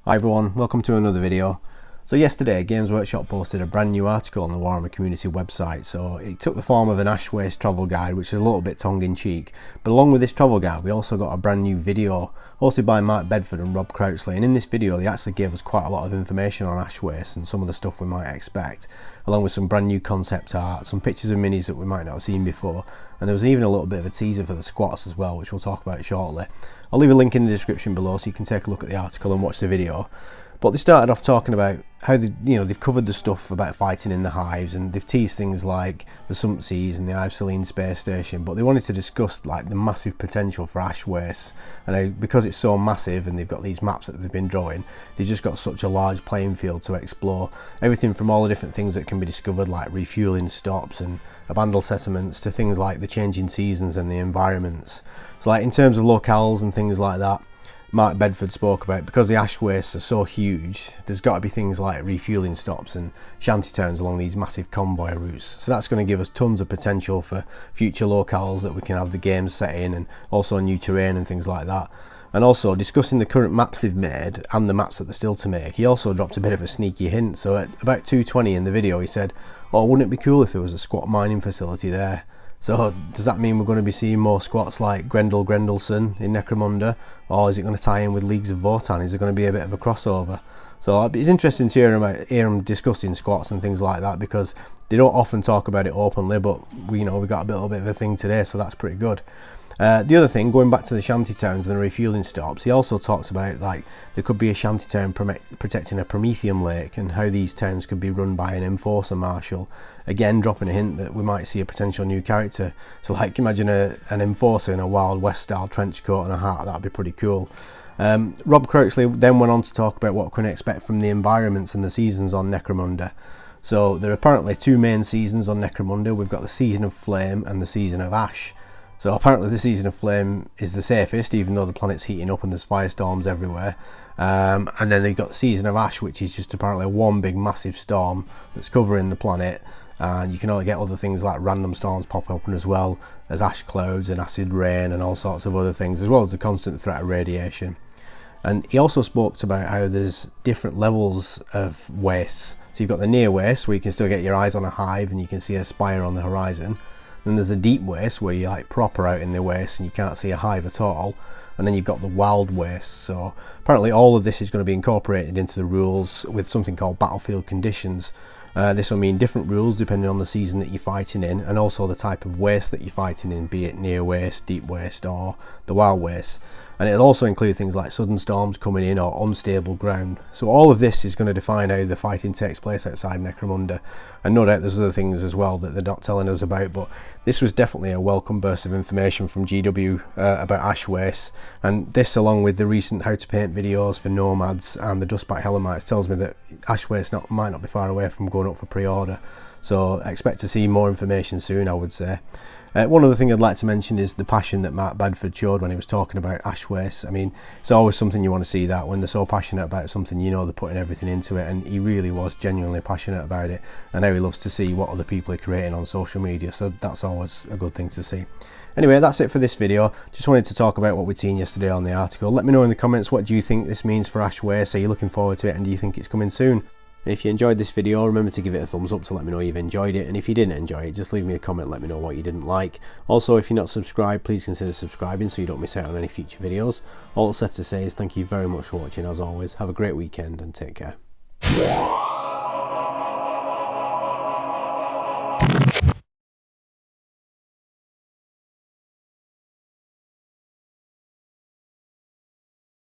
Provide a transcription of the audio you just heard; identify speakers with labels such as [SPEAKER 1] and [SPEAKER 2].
[SPEAKER 1] Hi everyone, welcome to another video. So yesterday Games Workshop posted a brand new article on the Warhammer Community website. So it took the form of an Ash Waste travel guide, which is a little bit tongue-in-cheek. But along with this travel guide we also got a brand new video hosted by Mark Bedford and Rob Crouchley, and in this video they actually gave us quite a lot of information on Ash Waste and some of the stuff we might expect, along with some brand new concept art, some pictures of minis that we might not have seen before, and there was even a little bit of a teaser for the squats as well, which we'll talk about shortly. I'll leave a link in the description below so you can take a look at the article and watch the video. But they started off talking about how they've covered the stuff about fighting in the hives, and they've teased things like the Sump Seas and the Hive Selene space station, but they wanted to discuss like the massive potential for Ash Waste, and how, because it's so massive and they've got these maps that they've been drawing, they've just got such a large playing field to explore. Everything from all the different things that can be discovered, like refueling stops and abandoned settlements, to things like the changing seasons and the environments. So like in terms of locales and things like that, Mark Bedford spoke about, because the ash wastes are so huge, there's got to be things like refueling stops and shanty towns along these massive convoy routes. So that's going to give us tons of potential for future locales that we can have the games set in, and also new terrain and things like that. And also discussing the current maps they've made and the maps that they're still to make, he also dropped a bit of a sneaky hint. So at about 2:20 in the video he said, "Oh, wouldn't it be cool if there was a squat mining facility there?" So does that mean we're going to be seeing more squats like Grendelson in Necromunda, or is it going to tie in with Leagues of Votann? Is there going to be a bit of a crossover? So it's interesting to hear them discussing squats and things like that, because they don't often talk about it openly, but we got a little bit of a thing today, so that's pretty good. The other thing, going back to the shanty towns and the refueling stops, he also talks about like there could be a shanty town protecting a Prometheum lake, and how these towns could be run by an enforcer marshal. Again, dropping a hint that we might see a potential new character. So like imagine an enforcer in a Wild West style trench coat and a hat. That'd be pretty cool. Rob Crouchley then went on to talk about what we can expect from the environments and the seasons on Necromunda. So there are apparently two main seasons on Necromunda. We've got the Season of Flame and the Season of Ash. So apparently the Season of Flame is the safest, even though the planet's heating up and there's firestorms everywhere. And then they've got the Season of Ash, which is just apparently one big massive storm that's covering the planet, and you can only get other things like random storms pop up as well as ash clouds and acid rain and all sorts of other things, as well as the constant threat of radiation. And he also spoke about how there's different levels of wastes. So you've got the near waste, where you can still get your eyes on a hive and you can see a spire on the horizon. Then there's the deep waste, where you're like proper out in the waste and you can't see a hive at all. And then you've got the wild waste. So apparently all of this is going to be incorporated into the rules with something called battlefield conditions. This will mean different rules depending on the season that you're fighting in, and also the type of waste that you're fighting in, be it near waste, deep waste, or the wild waste. And it'll also include things like sudden storms coming in or unstable ground. So all of this is going to define how the fighting takes place outside Necromunda. And no doubt there's other things as well that they're not telling us about, but this was definitely a welcome burst of information from GW about Ash Waste. And this, along with the recent how to paint videos for Nomads and the Dustback Helamites, tells me that Ash Waste might not be far away from going up for pre-order. So expect to see more information soon, I would say. One other thing I'd like to mention is the passion that Mark Bedford showed when he was talking about Ash Waste. I mean, it's always something you want to see, that when they're so passionate about something, they're putting everything into it, and he really was genuinely passionate about it, and now he loves to see what other people are creating on social media, so that's always a good thing to see. Anyway, that's it for this video. Just wanted to talk about what we'd seen yesterday on the article. Let me know in the comments, what do you think this means for Ash Waste? Are you looking forward to it, and do you think it's coming soon? If you enjoyed this video, remember to give it a thumbs up to let me know you've enjoyed it, and if you didn't enjoy it, just leave me a comment, let me know what you didn't like. Also, if you're not subscribed, please consider subscribing so you don't miss out on any future videos. All that's left to say is thank you very much for watching. As always, have a great weekend and take care.